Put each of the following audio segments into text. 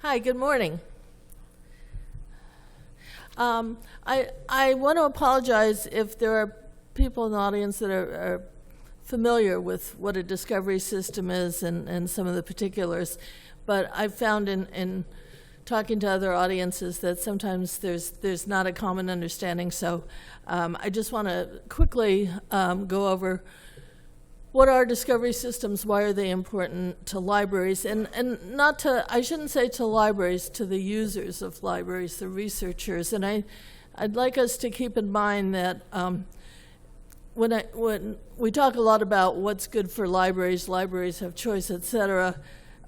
Hi, good morning. I want to apologize if there are people in the audience that are familiar with what a discovery system is and some of the particulars, but I've found in talking to other audiences that sometimes there's not a common understanding, so I just want to quickly go over what are discovery systems, why are they important to libraries, and not to, I shouldn't say to libraries, to the users of libraries, the researchers. And I'd like us to keep in mind that when we talk a lot about what's good for libraries have choice, et cetera,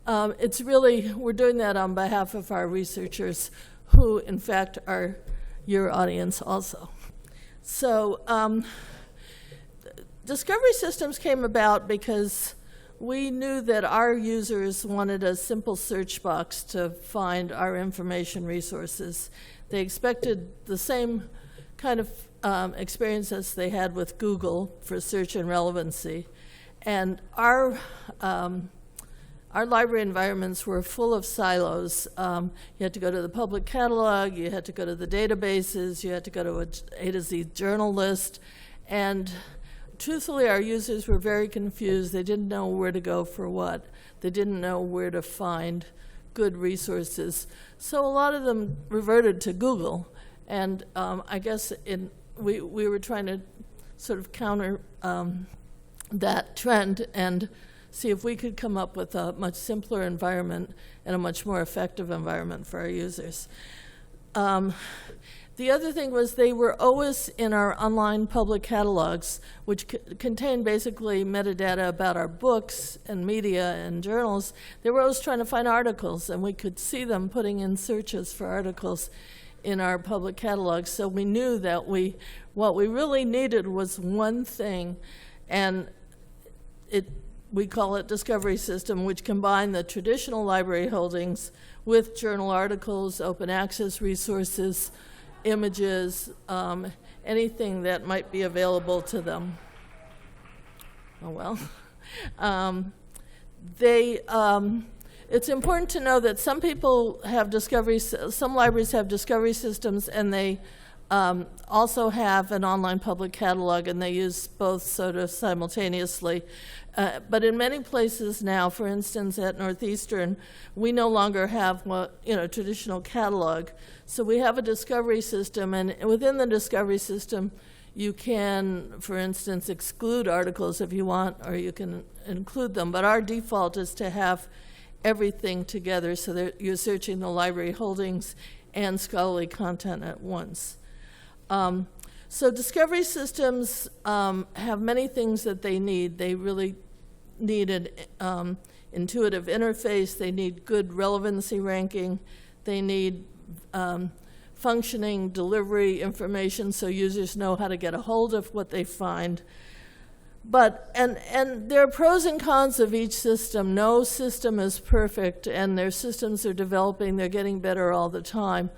it's really, we're doing that on behalf of our researchers, who in fact are your audience also. So, discovery systems came about because we knew that our users wanted a simple search box to find our information resources. They expected the same kind of experience as they had with Google for search and relevancy. And our library environments were full of silos. You had to go to the public catalog, you had to go to the databases, you had to go to an A to Z journal list, and truthfully, our users were very confused. They didn't know where to go for what. They didn't know where to find good resources. So a lot of them reverted to Google. And I guess we were trying to sort of counter that trend and see if we could come up with a much simpler environment and a much more effective environment for our users. The other thing was they were always in our online public catalogs, which contain basically metadata about our books and media and journals. They were always trying to find articles, and we could see them putting in searches for articles in our public catalogs. So we knew that what we really needed was one thing, and we call it Discovery System, which combined the traditional library holdings with journal articles, open access resources, images, anything that might be available to them. Oh well. It's important to know that some people have some libraries have discovery systems, and they also have an online public catalog, and they use both sort of simultaneously. But in many places now, for instance, at Northeastern, we no longer have traditional catalog. So we have a discovery system, and within the discovery system, you can, for instance, exclude articles if you want, or you can include them. But our default is to have everything together so that you're searching the library holdings and scholarly content at once. So discovery systems have many things that they need. They really need an intuitive interface. They need good relevancy ranking. They need functioning delivery information so users know how to get a hold of what they find. But, and there are pros and cons of each system. No system is perfect, and their systems are developing. They're getting better all the time.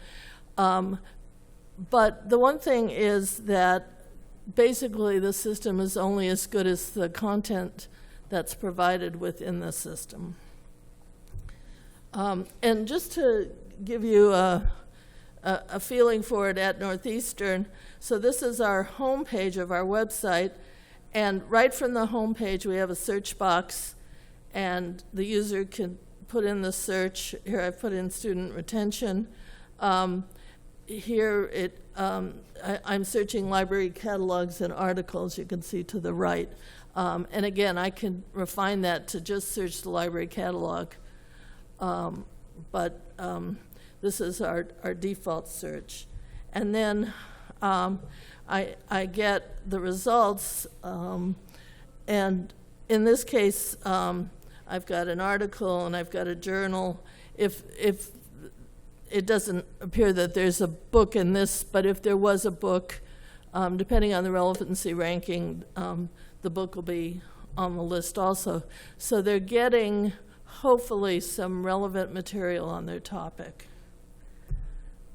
But the one thing is that basically the system is only as good as the content that's provided within the system. And just to give you a feeling for it at Northeastern, so this is our home page of our website, and right from the home page we have a search box, and the user can put in the search. Here I've put in student retention. Here I'm searching library catalogs and articles, you can see to the right. And again, I can refine that to just search the library catalog. But this is our default search. And then I get the results, and in this case, I've got an article and I've got a journal. If it doesn't appear that there's a book in this, but if there was a book, depending on the relevancy ranking, the book will be on the list also. So they're getting, hopefully, some relevant material on their topic.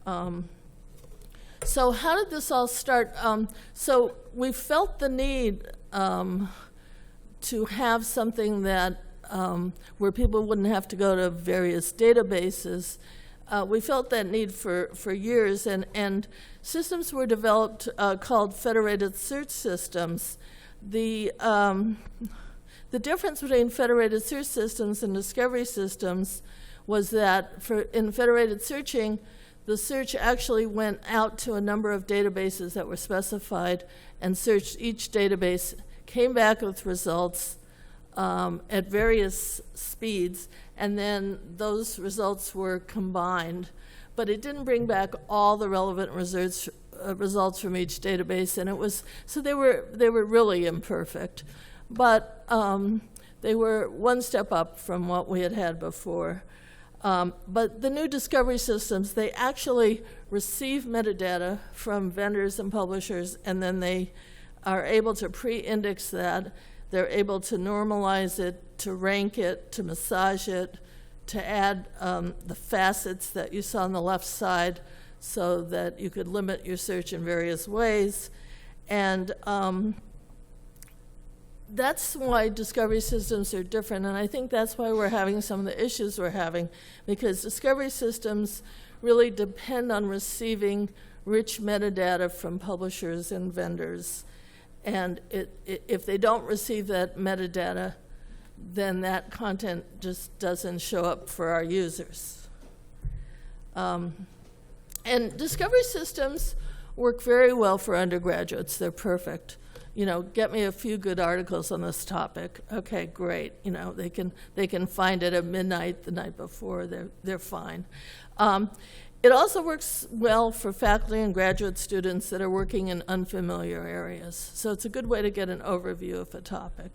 So how did this all start? So we felt the need to have something that where people wouldn't have to go to various databases. We felt that need for years, and systems were developed called federated search systems. The difference between federated search systems and discovery systems was that in federated searching, the search actually went out to a number of databases that were specified and searched each database, came back with results at various speeds, and then those results were combined. But it didn't bring back all the relevant results from each database, and they were really imperfect. But they were one step up from what we had before. But the new discovery systems, they actually receive metadata from vendors and publishers, and then they are able to pre-index that. They're able to normalize it, to rank it, to massage it, to add the facets that you saw on the left side so that you could limit your search in various ways. And that's why discovery systems are different, and I think that's why we're having some of the issues we're having, because discovery systems really depend on receiving rich metadata from publishers and vendors. And if they don't receive that metadata, then that content just doesn't show up for our users. And discovery systems work very well for undergraduates. They're perfect. Get me a few good articles on this topic. Okay, great. They can find it at midnight the night before. They're fine. It also works well for faculty and graduate students that are working in unfamiliar areas. So it's a good way to get an overview of a topic.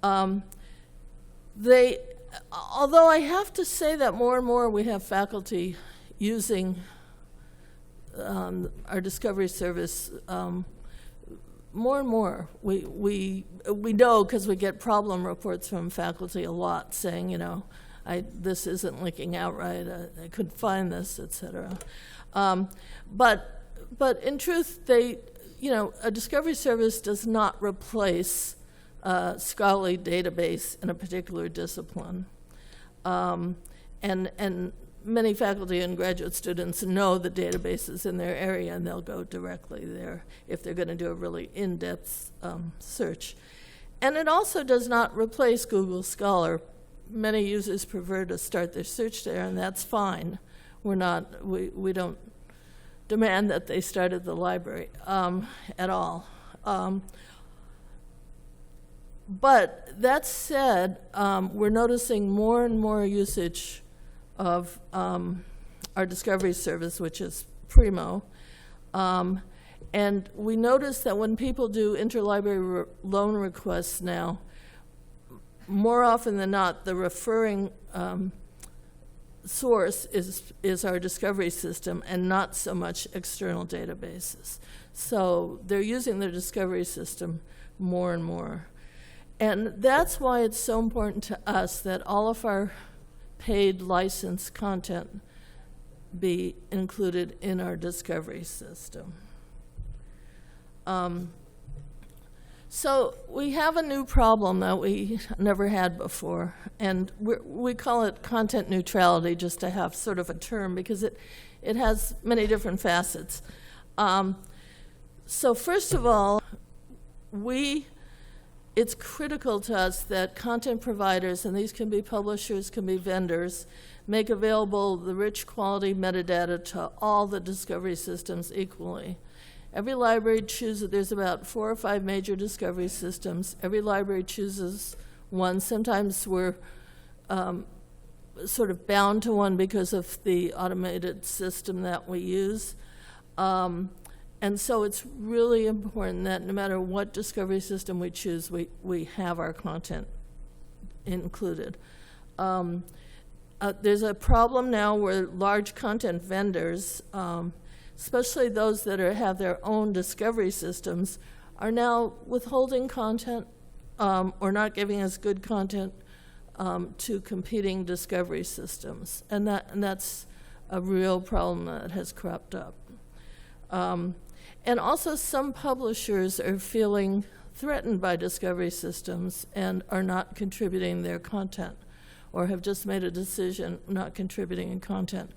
Although I have to say that more and more we have faculty using our discovery service. More and more, we know, because we get problem reports from faculty a lot saying, this isn't linking out right, I couldn't find this, etc. But in truth, a discovery service does not replace a scholarly database in a particular discipline. And many faculty and graduate students know the databases in their area, and they'll go directly there if they're going to do a really in-depth search. And it also does not replace Google Scholar. Many users prefer to start their search there, and that's fine. We don't demand that they start at the library at all. But that said, we're noticing more and more usage of our discovery service, which is Primo. And we notice that when people do interlibrary loan requests now, more often than not, the referring source is our discovery system and not so much external databases. So they're using their discovery system more and more. And that's why it's so important to us that all of our paid licensed content be included in our discovery system. So we have a new problem that we never had before, and we call it content neutrality, just to have sort of a term, because it has many different facets. So first of all, it's critical to us that content providers, and these can be publishers, can be vendors, make available the rich quality metadata to all the discovery systems equally. Every library chooses, there's about 4 or 5 major discovery systems. Every library chooses one. Sometimes we're sort of bound to one because of the automated system that we use. And so it's really important that no matter what discovery system we choose, we have our content included. There's a problem now where large content vendors, especially those that have their own discovery systems, are now withholding content or not giving us good content to competing discovery systems. And that's a real problem that has cropped up. And also some publishers are feeling threatened by discovery systems and are not contributing their content, or have just made a decision not contributing in content.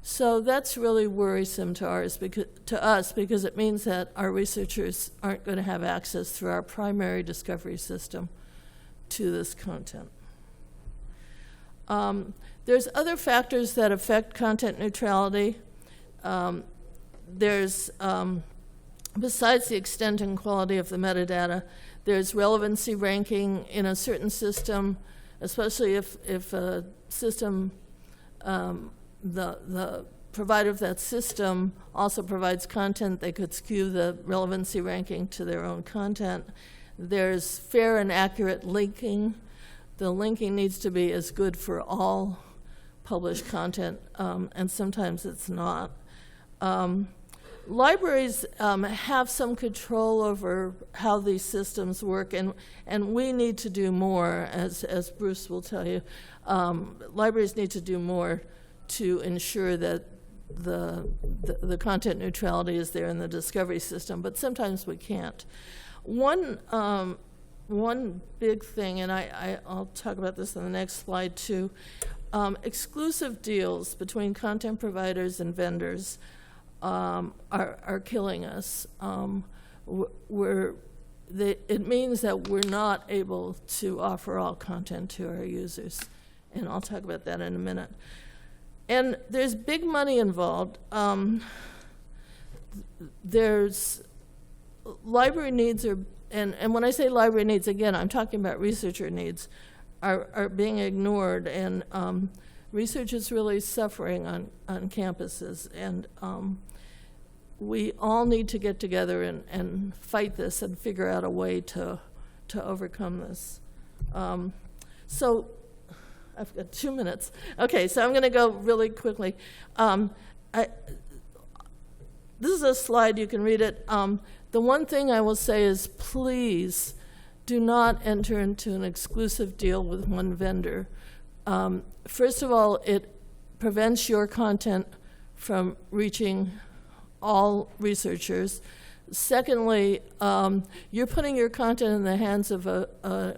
So that's really worrisome to us because it means that our researchers aren't going to have access through our primary discovery system to this content. There's other factors that affect content neutrality. Besides the extent and quality of the metadata, there's relevancy ranking in a certain system, especially if a system, the provider of that system also provides content, they could skew the relevancy ranking to their own content. There's fair and accurate linking. The linking needs to be as good for all published content, and sometimes it's not. Libraries have some control over how these systems work, and we need to do more, as Bruce will tell you. Libraries need to do more to ensure that the content neutrality is there in the discovery system, but sometimes we can't. One big thing, and I'll talk about this on the next slide too, exclusive deals between content providers and vendors are killing us. It means that we're not able to offer all content to our users, and I'll talk about that in a minute. And there's big money involved. There's library needs are, and when I say library needs, again, I'm talking about researcher needs, are being ignored, and research is really suffering on campuses, and we all need to get together and fight this and figure out a way to overcome this. So I've got 2 minutes. Okay, so I'm going to go really quickly. This is a slide, you can read it. The one thing I will say is please do not enter into an exclusive deal with one vendor. First of all, it prevents your content from reaching all researchers. Secondly, you're putting your content in the hands of an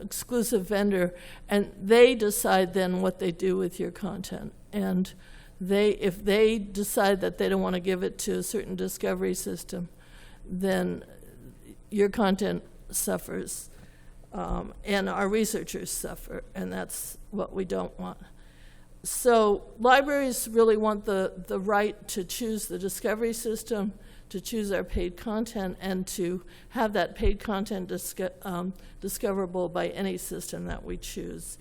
exclusive vendor, and they decide then what they do with your content. And if they decide that they don't want to give it to a certain discovery system, then your content suffers, and our researchers suffer, and that's what we don't want. So libraries really want the right to choose the discovery system, to choose our paid content, and to have that paid content discoverable by any system that we choose.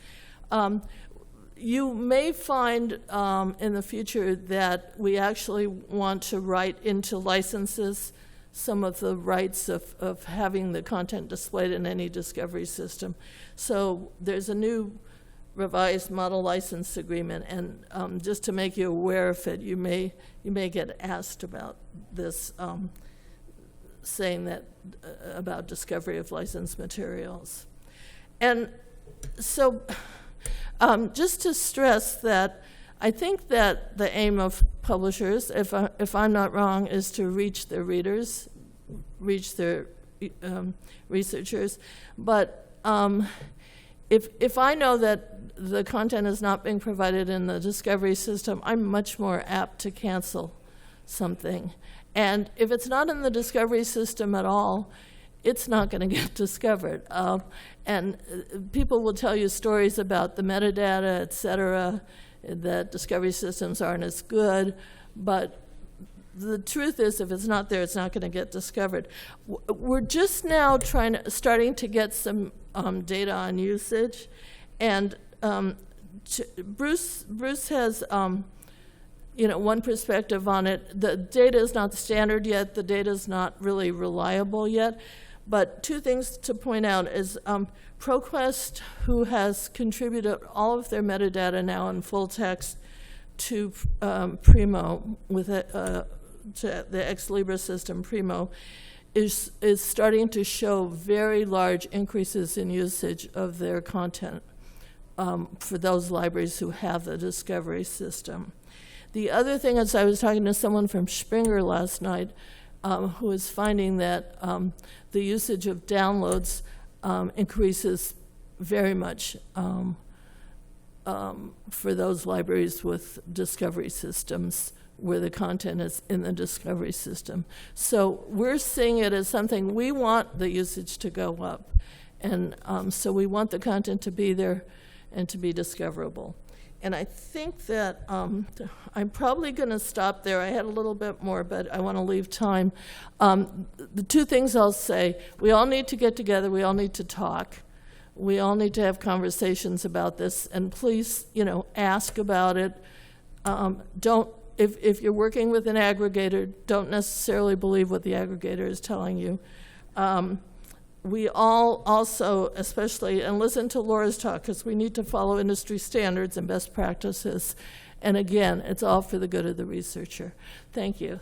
You may find in the future that we actually want to write into licenses some of the rights of having the content displayed in any discovery system. So there's a new revised model license agreement, and just to make you aware of it, you may get asked about this, saying that about discovery of licensed materials. And so just to stress that I think that the aim of publishers, if I'm not wrong, is to reach their readers, reach their researchers. But if I know that the content is not being provided in the discovery system, I'm much more apt to cancel something. And if it's not in the discovery system at all, it's not going to get discovered. And people will tell you stories about the metadata, et cetera, that discovery systems aren't as good. But the truth is, if it's not there, it's not going to get discovered. We're just now starting to get some data on usage. And Bruce has one perspective on it. The data is not standard yet. The data is not really reliable yet. But two things to point out is ProQuest, who has contributed all of their metadata now in full text to Primo with to the Ex Libris system Primo, is starting to show very large increases in usage of their content for those libraries who have the discovery system. The other thing is, I was talking to someone from Springer last night. who is finding that the usage of downloads increases very much for those libraries with discovery systems where the content is in the discovery system. So we're seeing it as something we want the usage to go up. And so we want the content to be there and to be discoverable. And I think that I'm probably going to stop there. I had a little bit more, but I want to leave time. The two things I'll say, we all need to get together. We all need to talk. We all need to have conversations about this. And please, ask about it. If you're working with an aggregator, don't necessarily believe what the aggregator is telling you. We all also, especially, and listen to Laura's talk, because we need to follow industry standards and best practices. And again, it's all for the good of the researcher. Thank you.